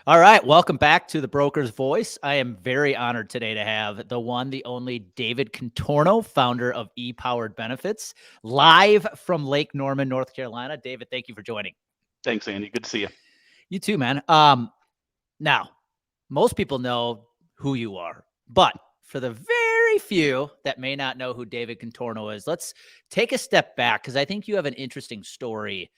All right, welcome back to the Broker's Voice. I am very honored today to have the one, the only David Contorno, founder of E-Powered Benefits, live from Lake Norman, North Carolina. David, thank you for joining. Thanks, Andy. Good to see you. You too, man. Now, most people know who you are, but for the very few that may not know who David Contorno is, let's take a step back because I think you have an interesting story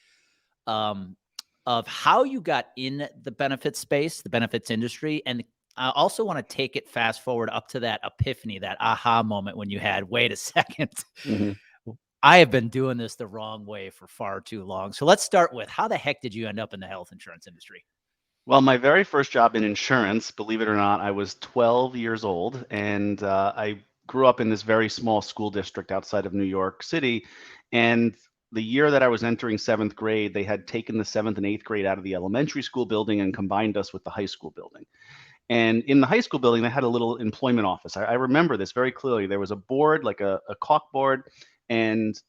of how you got in the benefits space, the benefits industry. And I also want to take it fast forward up to that epiphany, that aha moment when you had, wait a second, I have been doing this the wrong way for far too long. So let's start with, how the heck did you end up in the health insurance industry? Well, my very first job in insurance, believe it or not, I was 12 years old, and I grew up in this very small school district outside of New York City. And the year that I was entering seventh grade, they had taken the seventh and eighth grade out of the elementary school building and combined us with the high school building. And in the high school building, they had a little employment office. I remember this very clearly. There was a board, like a caulk board, and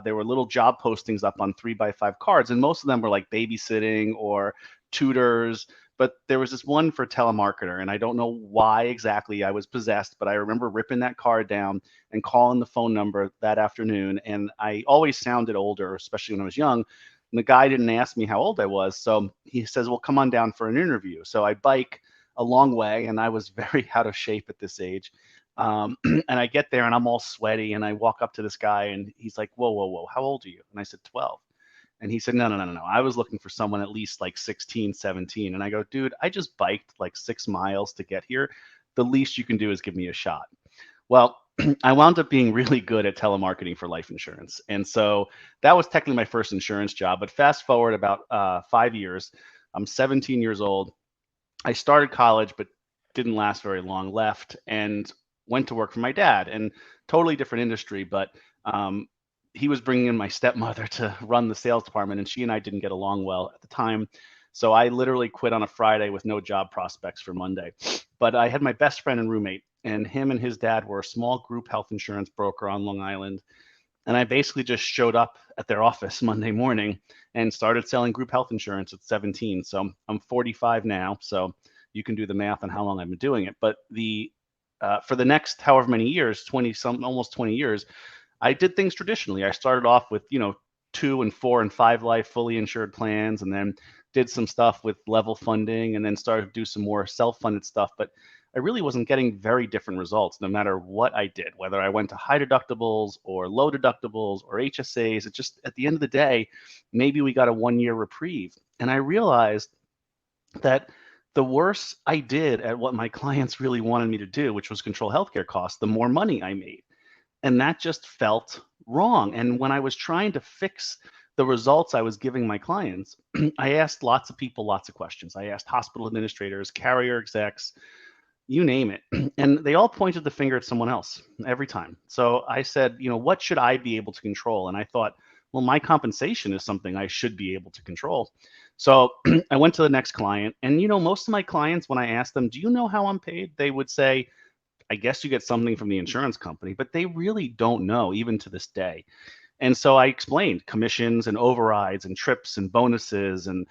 there were little job postings up on 3x5 cards. And most of them were like babysitting or tutors. But there was this one for telemarketer. And I don't know why exactly I was possessed, but I remember ripping that card down and calling the phone number that afternoon. And I always sounded older, especially when I was young. And the guy didn't ask me how old I was. So he says, well, come on down for an interview. So I bike a long way, and I was very out of shape at this age. And I get there and I'm all sweaty, and I walk up to this guy and he's like, whoa, whoa, whoa, how old are you? And I said, 12. And he said, no. I was looking for someone at least like 16, 17. And I go, dude, I just biked like 6 miles to get here. The least you can do is give me a shot. Well, I wound up being really good at telemarketing for life insurance. And so that was technically my first insurance job. But fast forward about 5 years, I'm 17 years old. I started college, but didn't last very long, left, and went to work for my dad, and totally different industry. But he was bringing in my stepmother to run the sales department, and she and I didn't get along well at the time. So I literally quit on a Friday with no job prospects for Monday. But I had my best friend and roommate, and him and his dad were a small group health insurance broker on Long Island. And I basically just showed up at their office Monday morning and started selling group health insurance at 17. So I'm 45 now. So you can do the math on how long I've been doing it. But for the next however many years, almost 20 years, I did things traditionally. I started off with 2 and 4 and 5 life fully insured plans, and then did some stuff with level funding, and then started to do some more self-funded stuff. But I really wasn't getting very different results no matter what I did, whether I went to high deductibles or low deductibles or HSAs. It just, at the end of the day, maybe we got a 1-year reprieve. And I realized that the worse I did at what my clients really wanted me to do, which was control healthcare costs, the more money I made. And that just felt wrong. And when I was trying to fix the results I was giving my clients, I asked lots of people lots of questions. I asked hospital administrators, carrier execs, you name it. And they all pointed the finger at someone else every time. So I said, what should I be able to control? And I thought, well, my compensation is something I should be able to control. So I went to the next client, and most of my clients, when I asked them, do you know how I'm paid? They would say, I guess you get something from the insurance company, but they really don't know, even to this day. And so I explained commissions and overrides and trips and bonuses, and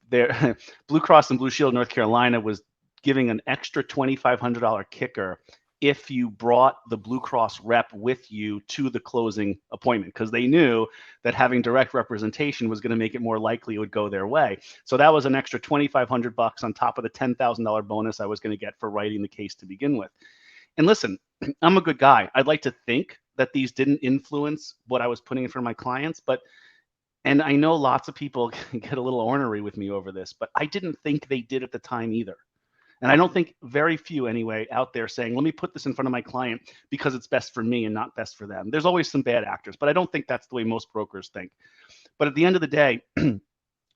their Blue Cross and Blue Shield North Carolina was giving an extra $2,500 kicker if you brought the Blue Cross rep with you to the closing appointment, because they knew that having direct representation was going to make it more likely it would go their way. So that was an extra $2,500 on top of the $10,000 bonus I was going to get for writing the case to begin with. And listen, I'm a good guy. I'd like to think that these didn't influence what I was putting in front of my clients, and I know lots of people get a little ornery with me over this, but I didn't think they did at the time either. And I don't think very few anyway out there saying, let me put this in front of my client because it's best for me and not best for them. There's always some bad actors, but I don't think that's the way most brokers think. But at the end of the day,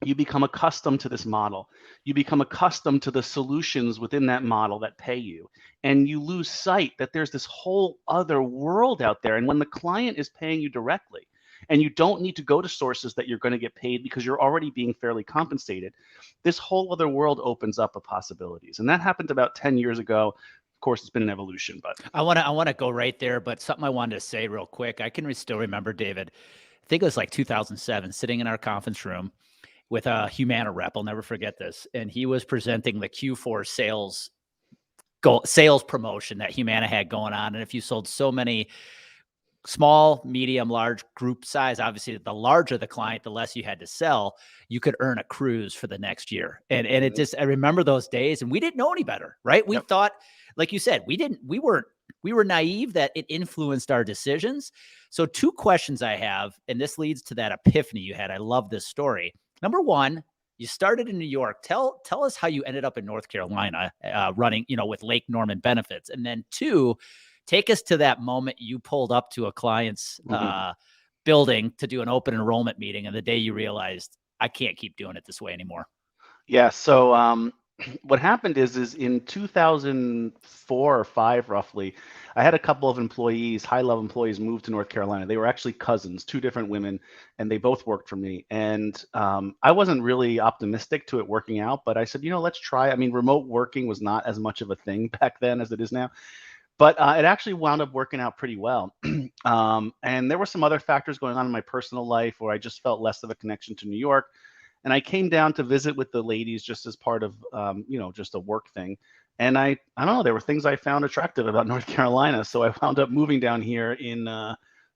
you become accustomed to this model. You become accustomed to the solutions within that model that pay you. And you lose sight that there's this whole other world out there. And when the client is paying you directly, and you don't need to go to sources that you're going to get paid because you're already being fairly compensated, this whole other world opens up of possibilities. And that happened about 10 years ago. Of course, it's been an evolution, but I want to go right there, but something I wanted to say real quick. I can still remember, David, I think it was like 2007, sitting in our conference room, with a Humana rep. I'll never forget this. And he was presenting the Q4 sales promotion that Humana had going on. And if you sold so many small, medium, large group size, obviously the larger the client, the less you had to sell, you could earn a cruise for the next year. And it just, I remember those days, and we didn't know any better, right? We Yep. thought, like you said, we were naive that it influenced our decisions. So 2 questions I have, and this leads to that epiphany you had. I love this story. Number 1, you started in New York. Tell us how you ended up in North Carolina, running, with Lake Norman Benefits. And then 2, take us to that moment you pulled up to a client's building to do an open enrollment meeting, and the day you realized, I can't keep doing it this way anymore. Yeah. So what happened is in 2004 or 5 roughly, I had a couple of employees, high-level employees, move to North Carolina. They were actually cousins, 2 different women, and they both worked for me. And I wasn't really optimistic to it working out, but I said, let's try. I mean, remote working was not as much of a thing back then as it is now. But it actually wound up working out pretty well. And there were some other factors going on in my personal life where I just felt less of a connection to New York. And I came down to visit with the ladies just as part of, just a work thing. And I don't know, there were things I found attractive about North Carolina. So I wound up moving down here in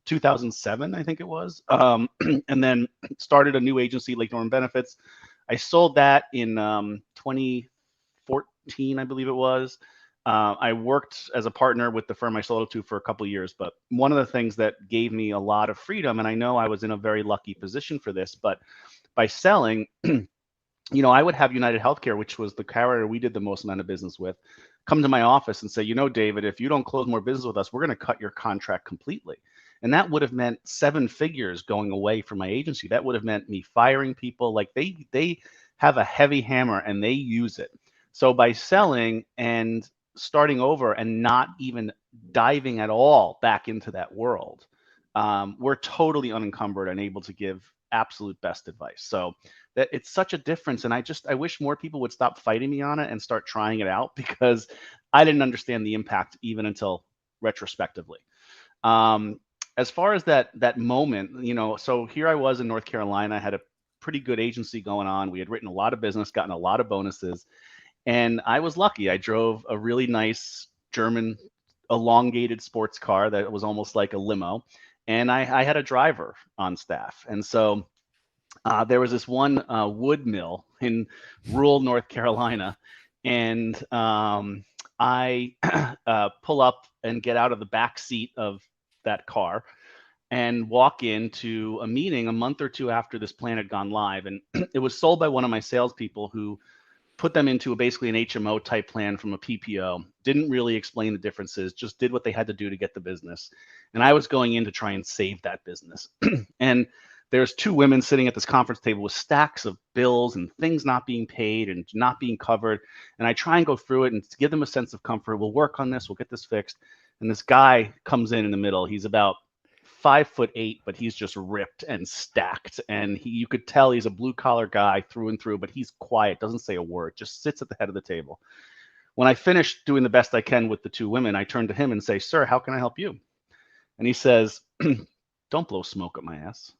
2007, I think it was, and then started a new agency, Lake Norman Benefits. I sold that in 2014, I believe it was. I worked as a partner with the firm I sold it to for a couple of years, but one of the things that gave me a lot of freedom, and I know I was in a very lucky position for this, but by selling, I would have United Healthcare, which was the carrier we did the most amount of business with, come to my office and say, David, if you don't close more business with us, we're going to cut your contract completely. And that would have meant 7 figures going away from my agency. That would have meant me firing people. Like they have a heavy hammer and they use it. So by selling and starting over and not even diving at all back into that world, we're totally unencumbered and able to give absolute best advice. So that it's such a difference. And I wish more people would stop fighting me on it and start trying it out, because I didn't understand the impact even until retrospectively. As far as that moment, so here I was in North Carolina. I had a pretty good agency going on. We had written a lot of business, gotten a lot of bonuses. And I was lucky. I drove a really nice German elongated sports car that was almost like a limo. And I had a driver on staff. And so there was this one wood mill in rural North Carolina. And I pull up and get out of the back seat of that car and walk into a meeting a month or 2 after this plan had gone live. And it was sold by one of my salespeople who put them into basically an HMO type plan from a PPO, didn't really explain the differences, just did what they had to do to get the business. And I was going in to try and save that business. And there's 2 women sitting at this conference table with stacks of bills and things not being paid and not being covered. And I try and go through it and to give them a sense of comfort. We'll work on this. We'll get this fixed. And this guy comes in the middle. He's about 5'8", but he's just ripped and stacked. And you could tell he's a blue collar guy through and through, but he's quiet, doesn't say a word, just sits at the head of the table. When I finished doing the best I can with the 2 women, I turn to him and say, "Sir, how can I help you?" And he says, "Don't blow smoke up my ass."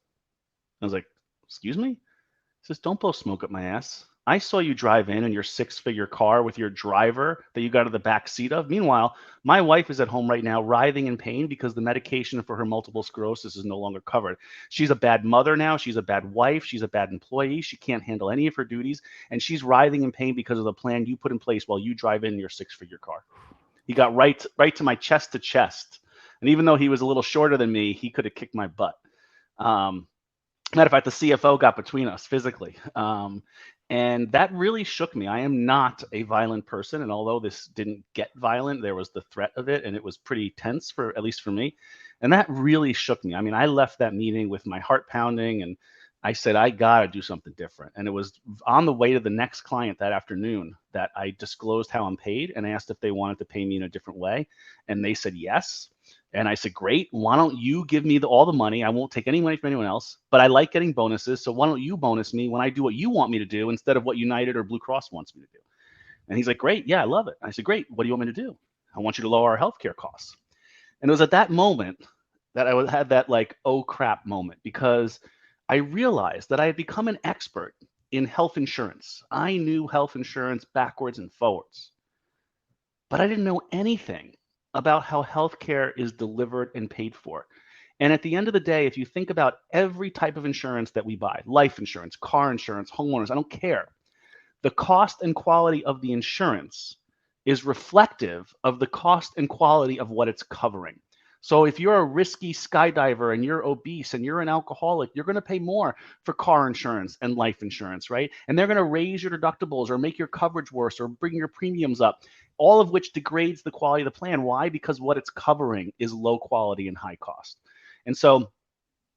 I was like, "Excuse me?" He says, "Don't blow smoke up my ass. I saw you drive in your 6-figure car with your driver that you got to the back seat of. Meanwhile, my wife is at home right now writhing in pain because the medication for her multiple sclerosis is no longer covered. She's a bad mother now. She's a bad wife. She's a bad employee. She can't handle any of her duties. And she's writhing in pain because of the plan you put in place while you drive in your 6-figure car." He got right to my chest to chest. And even though he was a little shorter than me, he could have kicked my butt. Matter of fact, the CFO got between us physically. And that really shook me. I am not a violent person. And although this didn't get violent, there was the threat of it. And it was pretty tense, at least for me. And that really shook me. I mean, I left that meeting with my heart pounding and I said, I got to do something different. And it was on the way to the next client that afternoon that I disclosed how I'm paid and asked if they wanted to pay me in a different way. And they said yes. And I said, "Great. Why don't you give me all the money? I won't take any money from anyone else, but I like getting bonuses. So why don't you bonus me when I do what you want me to do instead of what United or Blue Cross wants me to do?" And he's like, "Great. Yeah, I love it." I said, "Great. What do you want me to do?" "I want you to lower our healthcare costs." And it was at that moment that I had that like, oh crap moment, because I realized that I had become an expert in health insurance. I knew health insurance backwards and forwards, but I didn't know anything about how healthcare is delivered and paid for. And at the end of the day, if you think about every type of insurance that we buy, life insurance, car insurance, homeowners, I don't care, the cost and quality of the insurance is reflective of the cost and quality of what it's covering. So if you're a risky skydiver and you're obese and you're an alcoholic, you're going to pay more for car insurance and life insurance, right? And they're going to raise your deductibles or make your coverage worse or bring your premiums up, all of which degrades the quality of the plan. Why? Because what it's covering is low quality and high cost. And so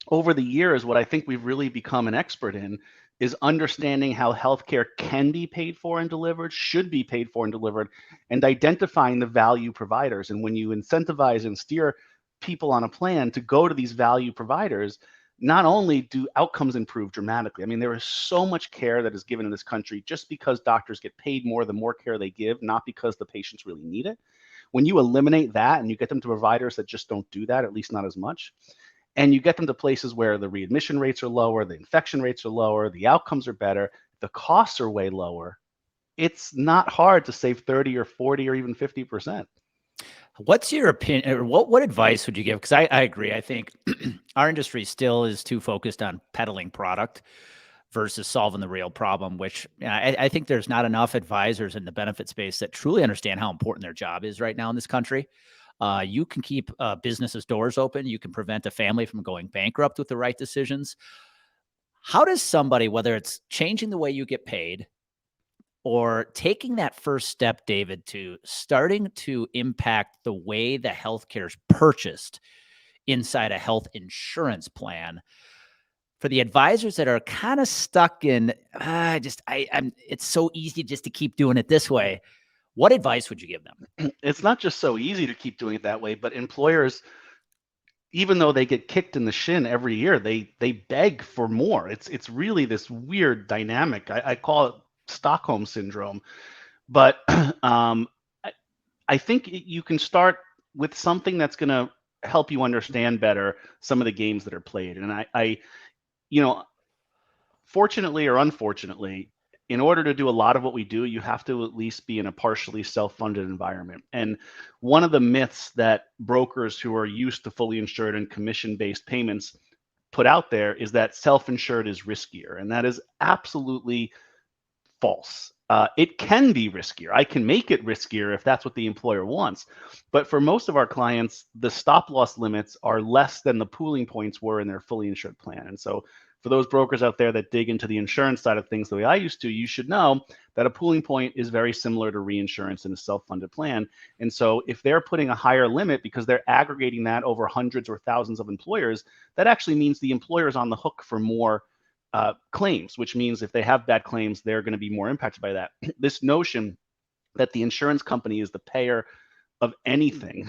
over the years, what I think we've really become an expert in is understanding how healthcare can be paid for and delivered, should be paid for and delivered, and identifying the value providers. And when you incentivize and steer people on a plan to go to these value providers, not only do outcomes improve dramatically, I mean, there is so much care that is given in this country just because doctors get paid more the more care they give, not because the patients really need it. When you eliminate that and you get them to providers that just don't do that, at least not as much, and you get them to places where the readmission rates are lower, the infection rates are lower, the outcomes are better, the costs are way lower, it's not hard to save 30 or 40 or even 50%. What's your opinion, or what advice would you give? Because I agree. I think our industry still is too focused on peddling product versus solving the real problem, which I think there's not enough advisors in the benefit space that truly understand how important their job is right now in this country. You can keep businesses' doors open. You can prevent a family from going bankrupt with the right decisions. How does somebody, whether it's changing the way you get paid or taking that first step, David, to starting to impact the way the healthcare is purchased inside a health insurance plan, for the advisors that are kind of stuck in, I'm, it's so easy just to keep doing it this way. What advice would you give them? It's not just so easy to keep doing it that way, but employers, even though they get kicked in the shin every year, they beg for more. It's really this weird dynamic. I call it Stockholm syndrome. But I, I think you can start with something that's going to help you understand better some of the games that are played. And you know, fortunately or unfortunately, in order to do a lot of what we do, you have to at least be in a partially self-funded environment. And one of the myths that brokers who are used to fully insured and commission-based payments put out there is that self-insured is riskier. And that is absolutely false. It can be riskier. I can make it riskier if that's what the employer wants. But for most of our clients, the stop loss limits are less than the pooling points were in their fully insured plan. And so for those brokers out there that dig into the insurance side of things the way I used to, you should know that a pooling point is very similar to reinsurance in a self-funded plan. And so if they're putting a higher limit because they're aggregating that over hundreds or thousands of employers, that actually means the employer is on the hook for more claims, which means if they have bad claims, they're going to be more impacted by that. This notion that the insurance company is the payer of anything,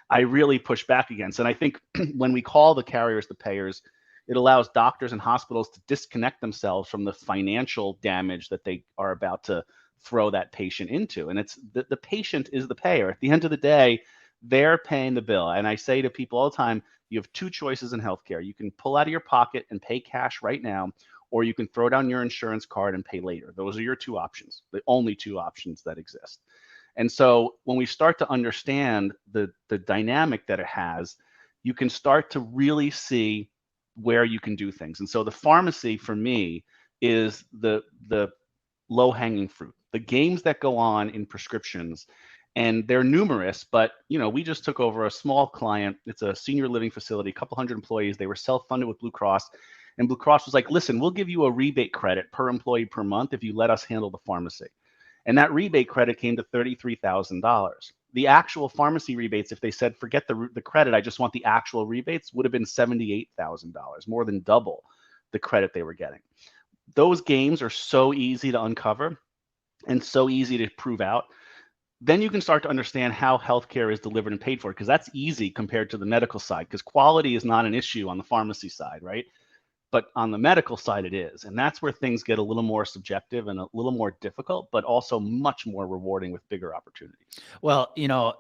I really push back against. And I think when we call the carriers the payers, it allows doctors and hospitals to disconnect themselves from the financial damage that they are about to throw that patient into. And it's the patient is the payer. At the end of the day, they're paying the bill. And I say to people all the time, you have two choices in healthcare. You can pull out of your pocket and pay cash right now, or you can throw down your insurance card and pay later. Those are your two options, the only two options that exist. And so when we start to understand the dynamic that it has, you can start to really see where you can do things. And so the pharmacy for me is the low hanging fruit, the games that go on in prescriptions. And they're numerous, but we just took over a small client. It's a senior living facility, a couple hundred employees. They were self-funded with Blue Cross, and Blue Cross was like, listen, we'll give you a rebate credit per employee per month if you let us handle the pharmacy. And that rebate credit came to $33,000. The actual pharmacy rebates, if they said, forget the credit, I just want the actual rebates, would have been $78,000, more than double the credit they were getting. Those games are so easy to uncover and so easy to prove out. Then you can start to understand how healthcare is delivered and paid for, because that's easy compared to the medical side, because quality is not an issue on the pharmacy side, right? But on the medical side, it is. And that's where things get a little more subjective and a little more difficult, but also much more rewarding with bigger opportunities. Well,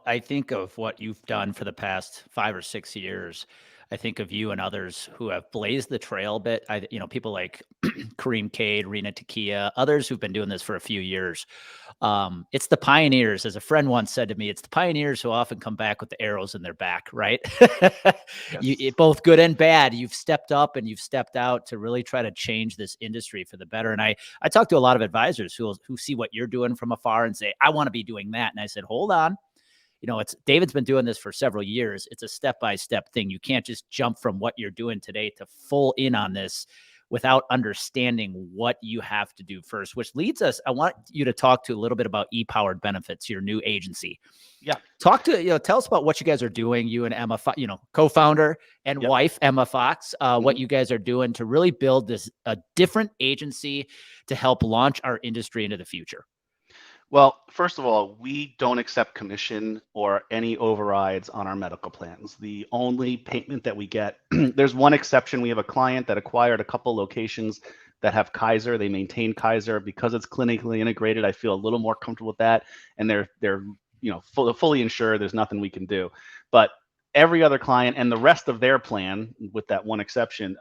I think of what you've done for the past 5 or 6 years. I think of you and others who have blazed the trail a bit. People like Kareem Cade, Rena Takia, others who've been doing this for a few years. It's the pioneers, as a friend once said to me, it's the pioneers who often come back with the arrows in their back, right? Yes. Both good and bad. You've stepped up and you've stepped out to really try to change this industry for the better. And I talk to a lot of advisors who see what you're doing from afar and say, I want to be doing that. And I said, hold on. It's David's been doing this for several years. It's a step-by-step thing. You can't just jump from what you're doing today to full in on this without understanding what you have to do first, which leads us, I want you to talk to a little bit about ePowered Benefits, your new agency. Yeah. Tell us about what you guys are doing, you and Emma, co-founder and Yep. wife, Emma Fox, what you guys are doing to really build a different agency to help launch our industry into the future. Well, first of all, we don't accept commission or any overrides on our medical plans. The only payment that we get, there's one exception. We have a client that acquired a couple locations that have Kaiser. They maintain Kaiser because it's clinically integrated. I feel a little more comfortable with that, and they're fully insured. There's nothing we can do, but every other client and the rest of their plan, with that one exception,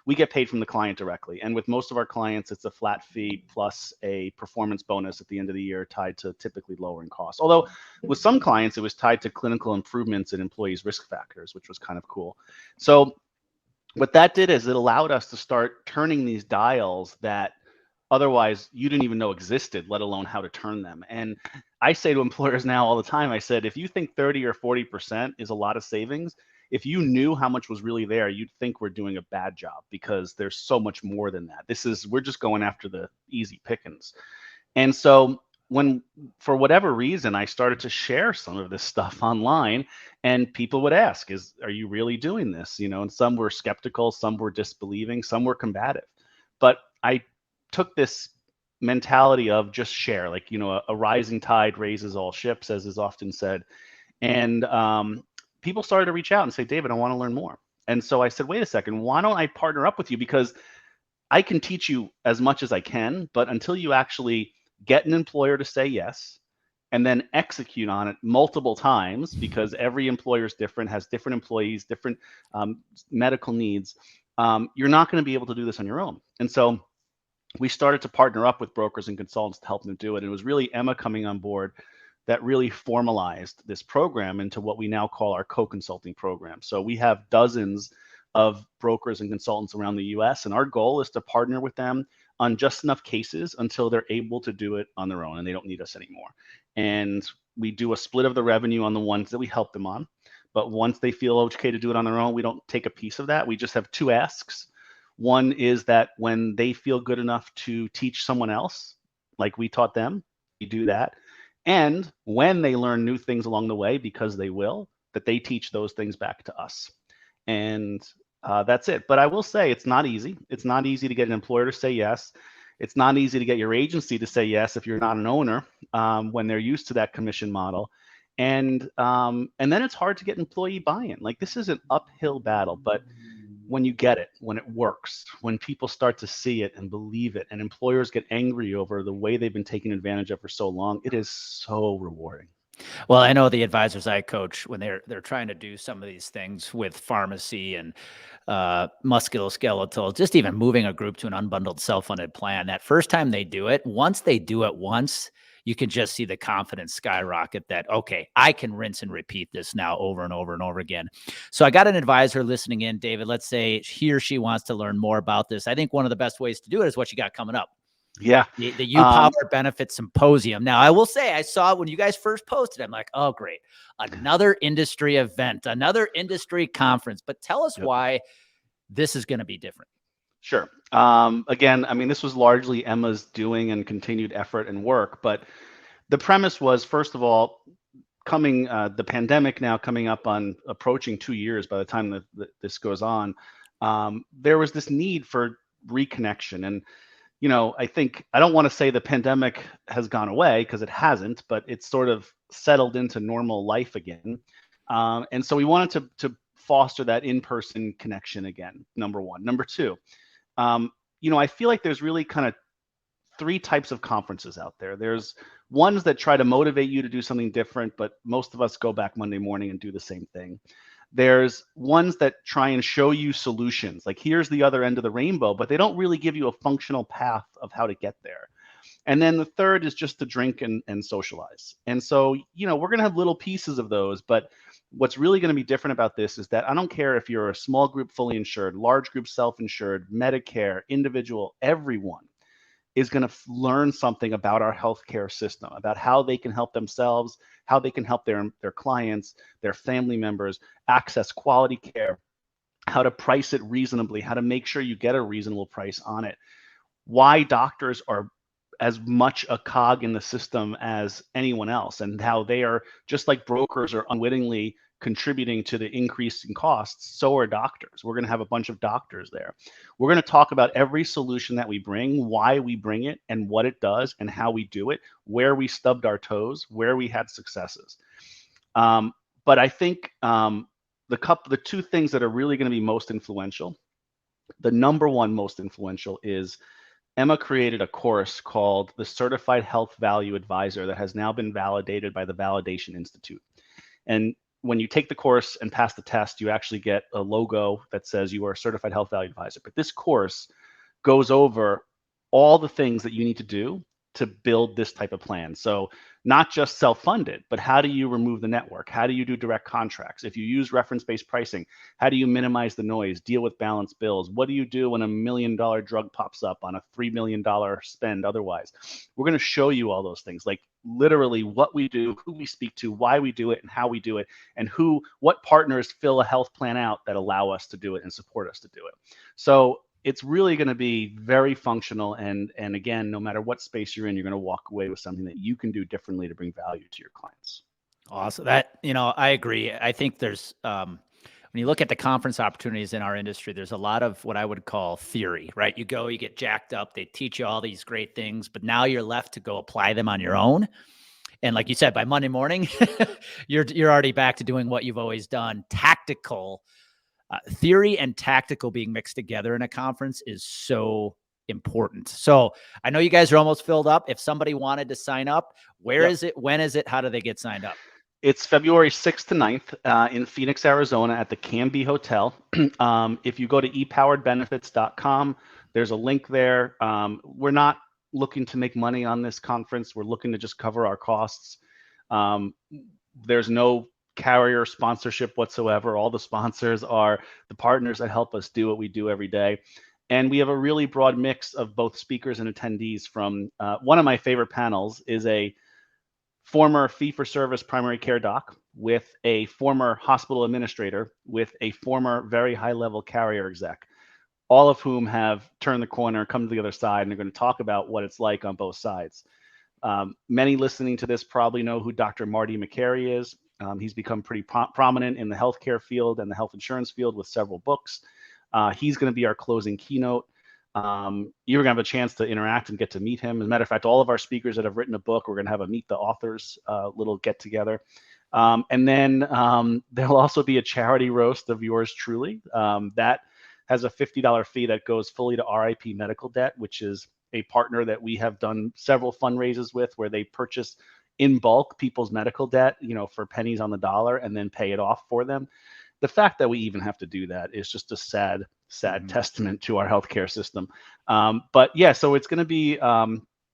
we get paid from the client directly. And with most of our clients, it's a flat fee plus a performance bonus at the end of the year tied to typically lowering costs. Although with some clients, it was tied to clinical improvements in employees' risk factors, which was kind of cool. So what that did is it allowed us to start turning these dials that otherwise you didn't even know existed, let alone how to turn them. And I say to employers now all the time, I said, if you think 30 or 40% is a lot of savings, if you knew how much was really there, you'd think we're doing a bad job, because there's so much more than that. We're just going after the easy pickings. And so when, for whatever reason, I started to share some of this stuff online, and people would ask, are you really doing this? And some were skeptical, some were disbelieving, some were combative. But I took this mentality of just share, like, a rising tide raises all ships, as is often said. And people started to reach out and say, David, I want to learn more. And so I said, wait a second, why don't I partner up with you? Because I can teach you as much as I can, but until you actually get an employer to say yes, and then execute on it multiple times, because every employer is different, has different employees, different medical needs, you're not going to be able to do this on your own. And so we started to partner up with brokers and consultants to help them do it. And it was really Emma coming on board that really formalized this program into what we now call our co-consulting program. So we have dozens of brokers and consultants around the US, and our goal is to partner with them on just enough cases until they're able to do it on their own and they don't need us anymore. And we do a split of the revenue on the ones that we help them on. But once they feel okay to do it on their own, we don't take a piece of that. We just have two asks. One is that when they feel good enough to teach someone else, like we taught them, we do that. And when they learn new things along the way, because they will, that they teach those things back to us. And that's it. But I will say it's not easy. It's not easy to get an employer to say yes. It's not easy to get your agency to say yes if you're not an owner, when they're used to that commission model. And then it's hard to get employee buy-in. Like, this is an uphill battle, but when you get it, when it works, when people start to see it and believe it, and employers get angry over the way they've been taken advantage of for so long, it is so rewarding. Well, I know the advisors I coach, when they're trying to do some of these things with pharmacy and musculoskeletal, just even moving a group to an unbundled self-funded plan, that first time they do it, once they do it once, you can just see the confidence skyrocket that, okay, I can rinse and repeat this now over and over and over again. So I got an advisor listening in, David. Let's say he or she wants to learn more about this. I think one of the best ways to do it is what you got coming up. Yeah. The U-Power Benefits Symposium. Now, I will say, I saw it when you guys first posted. I'm like, oh, great. Another industry event, another industry conference. But tell us why this is going to be different. Sure. Again, I mean, this was largely Emma's doing and continued effort and work. But the premise was, first of all, the pandemic now coming up on approaching 2 years by the time that this goes on, there was this need for reconnection. And I think, I don't want to say the pandemic has gone away, because it hasn't, but it's sort of settled into normal life again. And so we wanted to foster that in-person connection again, number one. Number two, I feel like there's really kind of three types of conferences out there. There's ones that try to motivate you to do something different, but most of us go back Monday morning and do the same thing. There's ones that try and show you solutions, like here's the other end of the rainbow, but they don't really give you a functional path of how to get there. And then the third is just to drink and socialize. And so, we're going to have little pieces of those. But what's really going to be different about this is that I don't care if you're a small group fully insured, large group self-insured, Medicare, individual, everyone is going to learn something about our healthcare system, about how they can help themselves, how they can help their clients, their family members access quality care, how to price it reasonably, how to make sure you get a reasonable price on it, why doctors are as much a cog in the system as anyone else, and how they are, just like brokers are unwittingly contributing to the increase in costs, so are doctors. We're going to have a bunch of doctors there. We're going to talk about every solution that we bring, why we bring it, and what it does, and how we do it, where we stubbed our toes, where we had successes. But I think the two things that are really going to be most influential, the number one most influential is Emma created a course called the Certified Health Value Advisor that has now been validated by the Validation Institute. And when you take the course and pass the test, you actually get a logo that says you are a Certified Health Value Advisor. But this course goes over all the things that you need to do to build this type of plan. So not just self-funded, but how do you remove the network? How do you do direct contracts? If you use reference-based pricing, how do you minimize the noise, deal with balanced bills? What do you do when $1 million drug pops up on a $3 million spend otherwise? We're going to show you all those things, like literally what we do, who we speak to, why we do it, and how we do it, and what partners fill a health plan out that allow us to do it and support us to do it. So it's really going to be very functional. And again, no matter what space you're in, you're going to walk away with something that you can do differently to bring value to your clients. Awesome. I agree. I think there's, when you look at the conference opportunities in our industry, there's a lot of what I would call theory, right? You go, you get jacked up, they teach you all these great things, but now you're left to go apply them on your own. And like you said, by Monday morning, you're already back to doing what you've always done. Tactical theory and tactical being mixed together in a conference is so important. So I know you guys are almost filled up. If somebody wanted to sign up, where is it? When is it? How do they get signed up? It's February 6th to 9th in Phoenix, Arizona at the Canby Hotel. If you go to epoweredbenefits.com, there's a link there. We're not looking to make money on this conference. We're looking to just cover our costs. There's no carrier sponsorship whatsoever. All the sponsors are the partners that help us do what we do every day. And we have a really broad mix of both speakers and attendees. From one of my favorite panels is a former fee-for-service primary care doc with a former hospital administrator with a former very high-level carrier exec, all of whom have turned the corner, come to the other side, and they're going to talk about what it's like on both sides. Many listening to this probably know who Dr. Marty McCary is. He's become pretty prominent in the healthcare field and the health insurance field with several books. He's going to be our closing keynote. You're going to have a chance to interact and get to meet him. As a matter of fact, all of our speakers that have written a book, we're going to have a meet the authors little get together. And then there'll also be a charity roast of yours truly. That has a $50 fee that goes fully to RIP Medical Debt, which is a partner that we have done several fundraisers with, where they purchase in bulk people's medical debt, for pennies on the dollar, and then pay it off for them. The fact that we even have to do that is just a sad testament to our healthcare system. But yeah, so it's going to be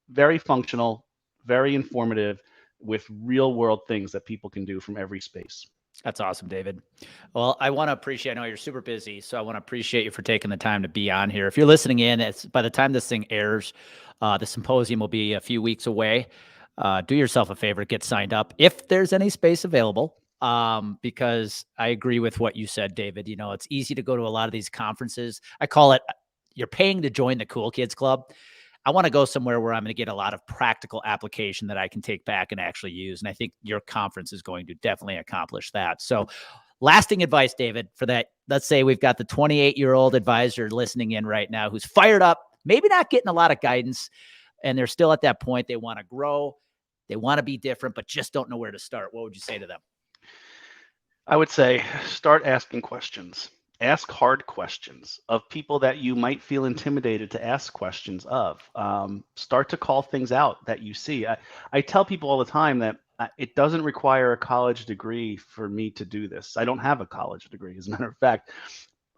very functional, very informative, with real world things that people can do from every space. That's awesome, David. Well, I want to appreciate, I know you're super busy, so I want to appreciate you for taking the time to be on here. If you're listening in, by the time this thing airs, the symposium will be a few weeks away. Do yourself a favor, get signed up if there's any space available. Because I agree with what you said, David. It's easy to go to a lot of these conferences. I call it, you're paying to join the cool kids club. I want to go somewhere where I'm going to get a lot of practical application that I can take back and actually use. And I think your conference is going to definitely accomplish that. So lasting advice, David, for that. Let's say we've got the 28-year-old advisor listening in right now who's fired up, maybe not getting a lot of guidance, and they're still at that point. They want to grow, they want to be different, but just don't know where to start. What would you say to them? I would say start asking questions. Ask hard questions of people that you might feel intimidated to ask questions of. Start to call things out that you see. I tell people all the time that it doesn't require a college degree for me to do this. I don't have a college degree. As a matter of fact,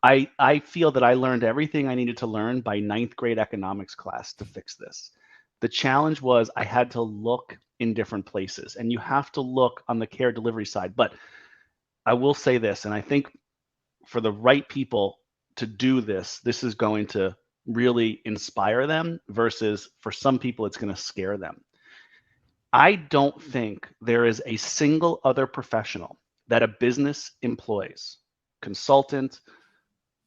I feel that I learned everything I needed to learn by ninth grade economics class to fix this. The challenge was I had to look in different places, and you have to look on the care delivery side. But I will say this, and I think for the right people to do this, this is going to really inspire them versus for some people, it's going to scare them. I don't think there is a single other professional that a business employs, consultant,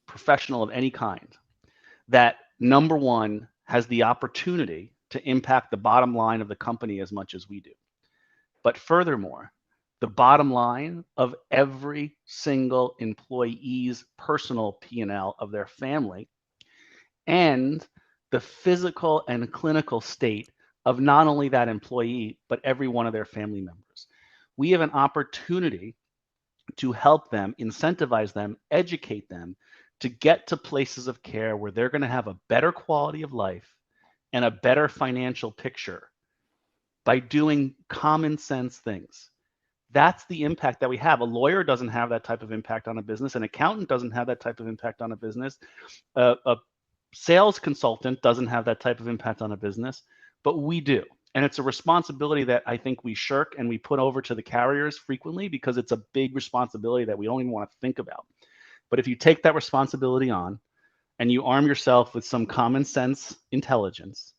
professional of any kind, that number one has the opportunity to impact the bottom line of the company as much as we do. But furthermore, the bottom line of every single employee's personal P&L of their family, and the physical and clinical state of not only that employee, but every one of their family members. We have an opportunity to help them, incentivize them, educate them to get to places of care where they're going to have a better quality of life and a better financial picture by doing common sense things. That's the impact that we have. A lawyer doesn't have that type of impact on a business. An accountant doesn't have that type of impact on a business. A sales consultant doesn't have that type of impact on a business, but we do. And it's a responsibility that I think we shirk and we put over to the carriers frequently because it's a big responsibility that we don't even want to think about. But if you take that responsibility on and you arm yourself with some common sense intelligence,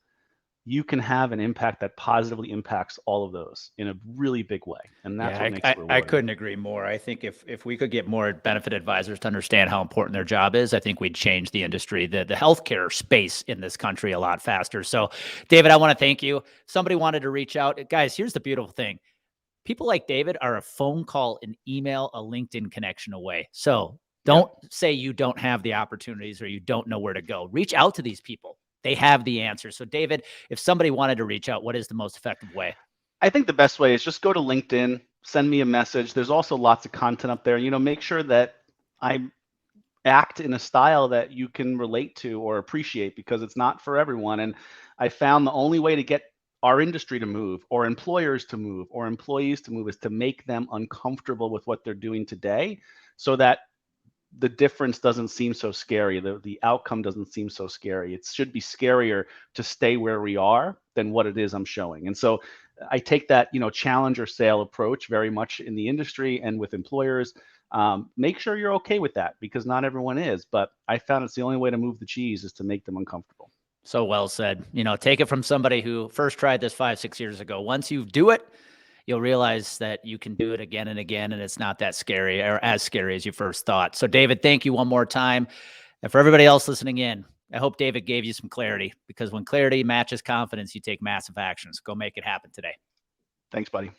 you can have an impact that positively impacts all of those in a really big way. And that's what makes it rewarding. I couldn't agree more. I think if we could get more benefit advisors to understand how important their job is, I think we'd change the industry, the healthcare space in this country a lot faster. So, David, I want to thank you. Somebody wanted to reach out. Guys, here's the beautiful thing. People like David are a phone call, an email, a LinkedIn connection away. So don't say you don't have the opportunities or you don't know where to go. Reach out to these people. They have the answer. So, David, if somebody wanted to reach out, what is the most effective way? I think the best way is just go to LinkedIn, send me a message. There's also lots of content up there. Make sure that I act in a style that you can relate to or appreciate because it's not for everyone. And I found the only way to get our industry to move or employers to move or employees to move is to make them uncomfortable with what they're doing today so that the difference doesn't seem so scary. The outcome doesn't seem so scary. It should be scarier to stay where we are than what it is I'm showing. And so I take that, challenge or sale approach very much in the industry and with employers. Make sure you're okay with that because not everyone is, but I found it's the only way to move the cheese is to make them uncomfortable. So well said. Take it from somebody who first tried this 5-6 years ago. Once you do it, you'll realize that you can do it again and again, and it's not that scary or as scary as you first thought. So, David, thank you one more time. And for everybody else listening in, I hope David gave you some clarity because when clarity matches confidence, you take massive actions. Go make it happen today. Thanks, buddy.